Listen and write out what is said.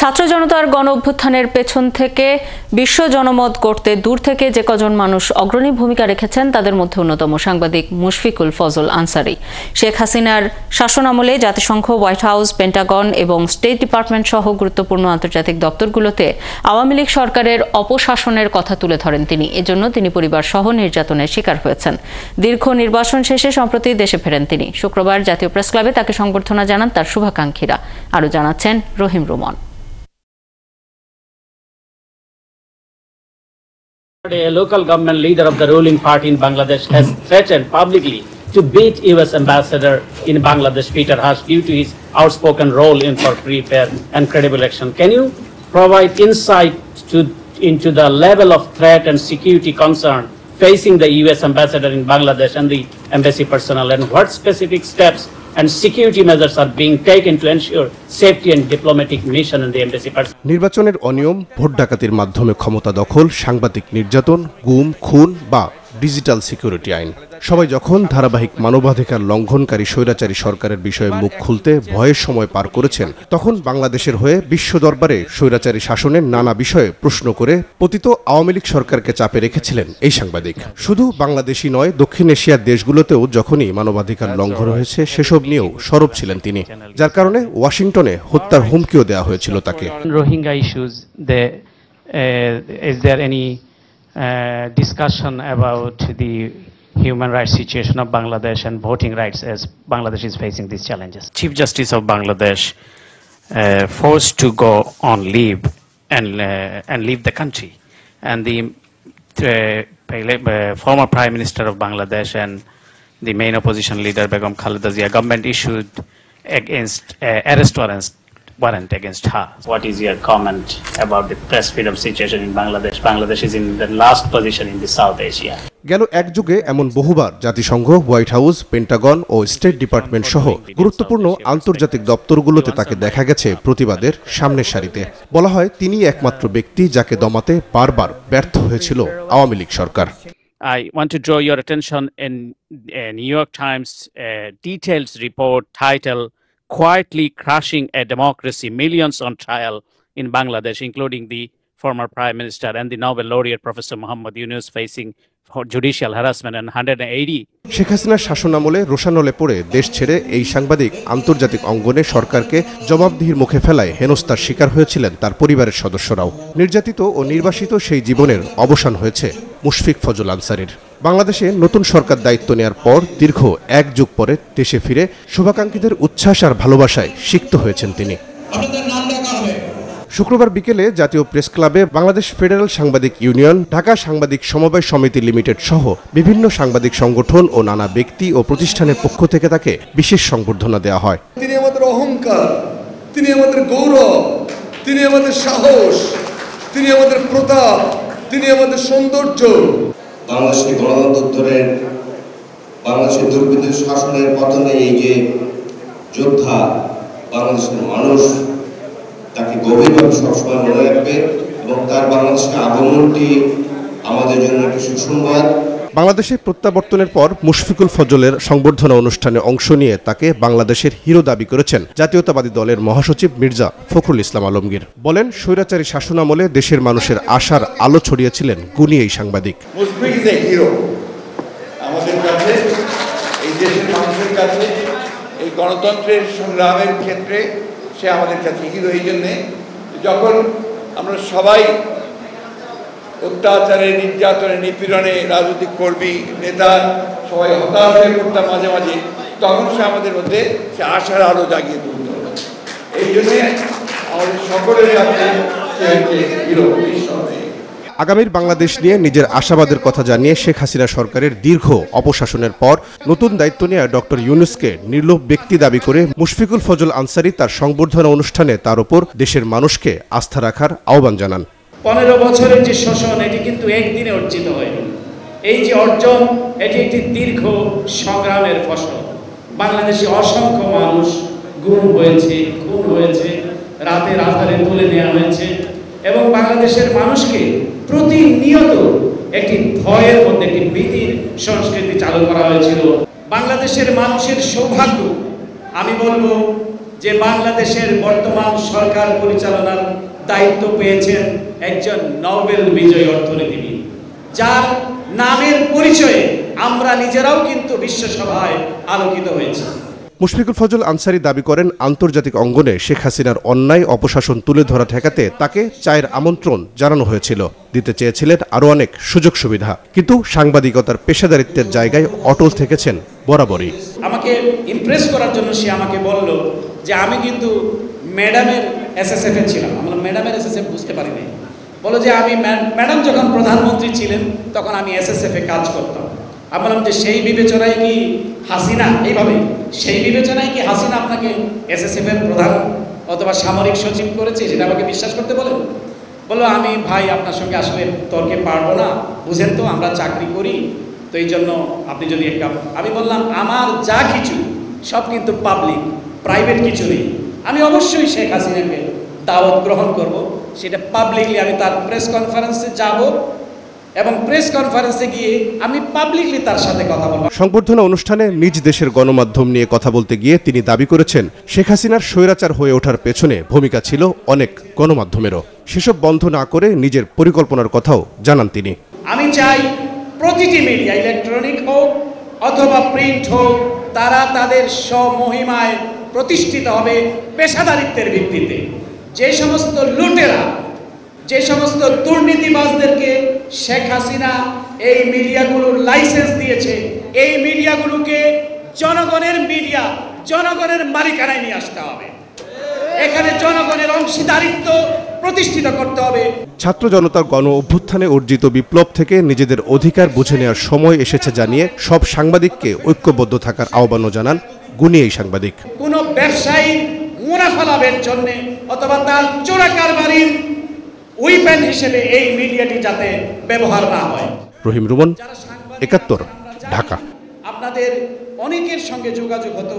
ছাত্র জনতার গণ অভ্যুত্থানের পেছন থেকে বিশ্ব জনমত গড়তে দূর থেকে যে কজন মানুষ অগ্রণী ভূমিকা রেখেছেন তাদের মধ্যে অন্যতম সাংবাদিক মুশফিকুল ফজল আনসারী। শেখ হাসিনার শাসনামলে জাতিসংঘ, হোয়াইট হাউস, পেন্টাগন এবং স্টেট ডিপার্টমেন্ট সহ গুরুত্বপূর্ণ আন্তর্জাতিক দপ্তরগুলোতে আওয়ামী লীগ সরকারের অপশাসনের কথা তুলে ধরেন তিনি। এজন্য তিনি পরিবার সহ নির্যাতনের শিকার হয়েছেন। দীর্ঘ নির্বাসন শেষে সম্প্রতি দেশে ফেরেন তিনি। শুক্রবার জাতীয় প্রেস ক্লাবে তাকে সংবর্ধনা জানান তার শুভাকাঙ্ক্ষীরা। আরও জানাচ্ছেন রহিম Rumon. A local government leader of the ruling party in Bangladesh has threatened publicly to beat U.S. Ambassador in Bangladesh, Peter Hush, due to his outspoken role in for free, fair and credible election. Can you provide insight into the level of threat and security concern facing the U.S. Ambassador in Bangladesh and the embassy personnel, and what specific steps and security measures are being taken to ensure safety and diplomatic mission in the embassy personnel? নির্বাচনের অনিয়ম, vote ডাকাতির মাধ্যমে ক্ষমতা দখল, সাংবাদিক নির্যাতন, গুম, খুন বা ডিজিটাল সিকিউরিটি আইন, সবাই যখন ধারাবাহিক মানবাধিকার লঙ্ঘনকারী স্বৈরাচারী সরকারের বিষয়ে মুখ খুলতে ভয়ের সময় পার করেছেন, তখন বাংলাদেশের হয়ে বিশ্ব দরবারে স্বৈরাচারী শাসনের নানা বিষয়ে প্রশ্ন করে পতিত আওয়ামী লীগ সরকারকে চাপে রেখেছিলেন এই সাংবাদিক। শুধু বাংলাদেশই নয়, দক্ষিণ এশিয়ার দেশগুলোতেও যখনই মানবাধিকার লঙ্ঘন হয়েছে সেসব নিয়েও সরব ছিলেন তিনি, যার কারণে ওয়াশিংটনে হত্যার হুমকিও দেওয়া হয়েছিল তাকে। Rohingya issues, is there any discussion about the human rights situation of Bangladesh and voting rights as Bangladesh is facing these challenges? Chief Justice of Bangladesh forced to go on leave and leave the country, and the former Prime Minister of Bangladesh and the main opposition leader Begum Khaleda Zia government issued against arrest warrant against her. What is your comment about the press freedom situation in Bangladesh? Bangladesh is in the last position in the South Asia. গেল এক যুগে এমন বহুবার জাতিসংঘ, white house, Pentagon ও state department সহ গুরুত্বপূর্ণ আন্তর্জাতিক দপ্তরগুলোতে তাকে দেখা গেছে প্রতিবাদের সামনের সারিতে। বলা হয় তিনি একমাত্র ব্যক্তি যাকে দমাতে বারবার ব্যর্থ হয়েছিল আওয়ামী লীগ সরকার। I want to draw your attention in New York Times detailed report titled "Quietly Crushing a Democracy, Millions on Trial in Bangladesh," including the former Prime Minister and the Nobel laureate Professor Muhammad Yunus facing judicial harassment and 180. Sheikh হাসিনার শাসনামলে রোষানলে পড়ে দেশ ছেড়ে এই সাংবাদিক আন্তর্জাতিক অঙ্গনে সরকারকে জবাবদিহির মুখে ফেলায় হেনস্থার শিকার হয়েছিলেন তার পরিবারের সদস্যরাও। নির্যাতিত ও নির্বাসিত সেই জীবনের অবসান হয়েছে মুশফিক ফজল আনসারীর। বাংলাদেশে নতুন সরকার দায়িত্ব নেয়ার পর দীর্ঘ এক যুগ পরে দেশে ফিরে শুভাকাঙ্ক্ষীদের উচ্ছ্বাস আর ভালোবাসায় সিক্ত হয়েছেন তিনি। শুক্রবার বিকেলে জাতীয় প্রেস ক্লাবে বাংলাদেশ ফেডারেল সাংবাদিক ইউনিয়ন, ঢাকা সাংবাদিক সমবায় সমিতি লিমিটেড সহ বিভিন্ন সাংবাদিক সংগঠন ও নানা ব্যক্তি ও প্রতিষ্ঠানের পক্ষ থেকে তাকে বিশেষ সংবর্ধনা দেওয়া হয়। তিনি আমাদের অহংকার, তিনি আমাদের গৌরব, তিনি আমাদের সাহস, তিনি আমাদের প্রতাপ, তিনি আমাদের সৌন্দর্য। বাংলাদেশের গণতন্ত্রের, বাংলাদেশের দুর্বৃত্ত শাসনের পতনে এই যে যোদ্ধা, বাংলাদেশের মানুষ তাকে গভীরভাবে সবসময় মনে রাখবে এবং তার বাংলাদেশের আগমনটি আমাদের জন্য একটি সুসংবাদ। বাংলাদেশে প্রত্যাবর্তনের পর মুশফিকুল ফজলের সংবর্ধনা অনুষ্ঠানে অংশ নিয়ে তাকে বাংলাদেশের হিরো দাবি করেছেন জাতীয়তাবাদী দলের মহাসচিব মির্জা ফখরুল ইসলাম আলমগীর। বলেন, স্বৈরাচারী শাসনামলে দেশের মানুষের আশার আলো ছড়িয়েছিলেন গুণী এই সাংবাদিক। মুশফিক ইজ এ হিরো আমাদের কাছে, এই দেশের মানুষের কাছে, এই গণতন্ত্রের সংগ্রামের ক্ষেত্রে সে আমাদের কাছে হিরো। এই জন্যে যখন আমরা সবাই অত্যাচারে, নির্যাতনে, নিপীড়নে, রাজনৈতিক কর্মী, নেতা সবাই হতাশ হয়ে পড়তাম মাঝে মাঝে, তখন সে আমাদের মধ্যে সে আশার আলো জাগিয়ে তুলত। এই জন্যে আমাদের সকলের কাছে সে হচ্ছে হিরো। আগামীর বাংলাদেশ নিয়ে নিজের আশাবাদের কথা জানিয়ে শেখ হাসিনা সরকারের দীর্ঘ অপশাসনের পর নতুন দায়িত্ব নেওয়া ডক্টর ইউনুসকে নির্লোভ ব্যক্তি দাবি করে মুশফিকুল ফজল আনসারী তার সংবর্ধনা অনুষ্ঠানে তার উপর দেশের মানুষকে আস্থা রাখার আহ্বান জানান। 15 বছরের যে শোষণ, এটি কিন্তু একদিনে অর্জিত হয়নি। এই যে অর্জন, এটি একটি দীর্ঘ সংগ্রামের ফসল। বাংলাদেশে অসংখ্য মানুষ গুম হয়েছে, খুন হয়েছে, রাতের আধারে তুলে নেওয়া হয়েছে এবং বাংলাদেশের মানুষকে প্রতিনিয়ত একটি ভয়ের মধ্যে, একটি ভীতির সংস্কৃতি চালু করা হয়েছিল। বাংলাদেশের মানুষের সৌভাগ্য, আমি বলবো যে বাংলাদেশের বর্তমান সরকার পরিচালনার দায়িত্ব পেয়েছেন একজন নোবেল বিজয়ী অর্থনীতিবিদ, যার নামের পরিচয়ে আমরা নিজেরাও কিন্তু বিশ্বসভায় আলোকিত হয়েছি। মুশফিকুল ফজল আনসারী দাবি করেন, আন্তর্জাতিক অঙ্গনে শেখ হাসিনার অন্যায় অপশাসন তুলে ধরা ঠেকাতে তাকে চায়ের আমন্ত্রণ জানানো হয়েছিল। দিতে চেয়েছিলেন আরও অনেক সুযোগ সুবিধা, কিন্তু সাংবাদিকতার পেশাদারিত্বের জায়গায় অটল থেকেছেন বরাবরই। আমাকে ইমপ্রেস করার জন্য সে আমাকে বলল যে আমি কিন্তু ম্যাডামের এসএসএফ এ ছিলাম। আমরা ম্যাডামের এসএসএফ বুঝতে পারি নাই। বলো যে আমি ম্যাডাম যখন প্রধানমন্ত্রী ছিলেন তখন আমি এসএসএফ এ কাজ করতাম। আমি বললাম যে সেই বিবেচনায় কি হাসিনা, এইভাবে সেই বিবেচনায় কি হাসিনা আপনাকে এসএসএফ এর প্রধান অথবা সামরিক সচিব করেছে, সেটা আমাকে বিশ্বাস করতে বলেন? বললো আমি ভাই আপনার সঙ্গে আসলে তর্কে পারবো না, বুঝেন তো আমরা চাকরি করি, তো এই জন্য আপনি যদি একটা, আমি বললাম আমার যা কিছু সব কিন্তু পাবলিক, প্রাইভেট কিছু নেই। আমি অবশ্যই শেখ হাসিনাকে দাওয়াত গ্রহণ করব, সেটা পাবলিকলি আমি তার প্রেস কনফারেন্সে যাব এবং প্রেস কনফারেন্সে গিয়ে আমি পাবলিকলি তার সাথে কথা বলব। সংবর্ধনা অনুষ্ঠানে নিজ দেশের গণমাধ্যম নিয়ে কথা বলতে গিয়ে তিনি দাবি করেছেন, শেখ হাসিনার স্বৈরাচার হয়ে ওঠার পেছনে ভূমিকা ছিল অনেক গণমাধ্যমেরও। সেসব বন্ধ না করে নিজের পরিকল্পনার কথাও জানান তিনি। আমি চাই প্রতিটি মিডিয়া, ইলেকট্রনিক হোক অথবা প্রিন্ট হোক, তারা তাদের স্বমহিমায় প্রতিষ্ঠিত হবে পেশাদারিত্বের ভিত্তিতে। যে সমস্ত লুটেরা, যে সমস্ত দুর্নীতিবাজদেরকে শেখ হাসিনা এই মিডিয়াগুলোর লাইসেন্স দিয়েছে, এই মিডিয়াগুলোকে জনগণের মিডিয়া, জনগণের মালিকানায় নিয়ে আসতে হবে। এখানে জনগণের অংশীদারিত্ব প্রতিষ্ঠিত করতে হবে। ছাত্র জনতার গণ অভ্যুত্থানে অর্জিত বিপ্লব থেকে নিজেদের অধিকার বুঝে নেওয়ার সময় এসেছে জানিয়ে সব সাংবাদিককে ঐক্যবদ্ধ থাকার আহ্বানও জানান গুণী এই সাংবাদিক। কোনো ব্যবসায়ী মুনাফা লাভের জন্য অথবা তার চোরা কারবারির উইপেন হিসেবে এই মিডিয়াটি যাতে ব্যবহার না হয়। রহিম রুমন, ৭১, ঢাকা। আপনাদের অনেকের সঙ্গে যোগাযোগ হতো।